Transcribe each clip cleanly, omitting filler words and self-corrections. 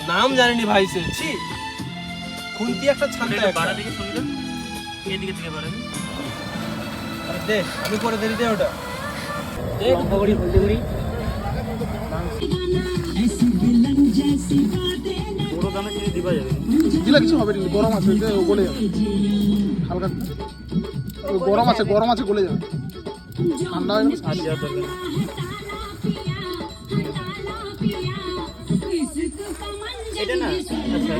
নাম জানেনি ভাই সে ছি খুন্তি একটা ছানটা বাড়া দিকে শুনি তো এদিকে থেকে বাড়াবি দে আমি করে দেরি দে ওটা লঙ্কা গুঁড়ি হলদি গুঁড়ি পুরো দানা কিছু দিবা যাবে দিলে কিছু হবে না, গরম আছে ও গলে যাবে হালকা গরম আছে গলে যাবে ঠান্ডা হয়ে গেলে আর যাওয়ার দরকার নেই। এটা না আচ্ছা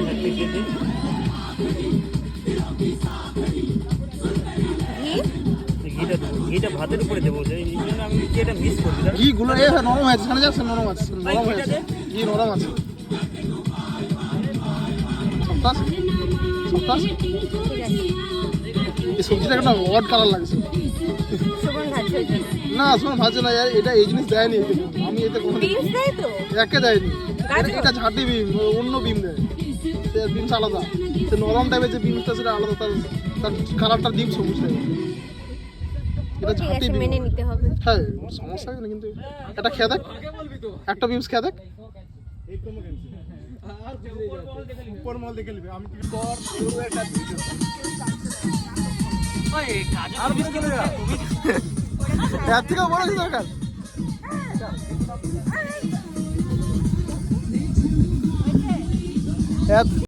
ঠিক আছে ঘিটা ভাতের উপরে দেবো এই জন্য আমি এটা মিস করবি ঘি গুলো নরম আছে ছানা যাচ্ছে নরম আছে ঘি নরম আছে সপ্তাহ এই সবজিটা একটা অড কালার লাগছে না শোন ভাজছে না এটা এই জিনিস দেয়নি এতে আমি এতে কোনো একে দেয়নি এটা ঝাঁটি বিম অন্য বিম দেয় সে বিমস আলাদা সে নরম টাইপের যে বিমসটা সেটা আলাদা তার কালারটা ডিপ সবুজ টাইপের এটা ঝাঁটি বিম মেনে নিতে হবে হ্যাঁ সমস্যা হবে না কিন্তু এটা খেয়ে দেখ একটা বিমস খেয়ে দেখ উপর মল দেখে নিবে আমি কর পুরো একটা ওই কাজ আর কিছু চলে যা এর থেকে বড় কিছু দরকার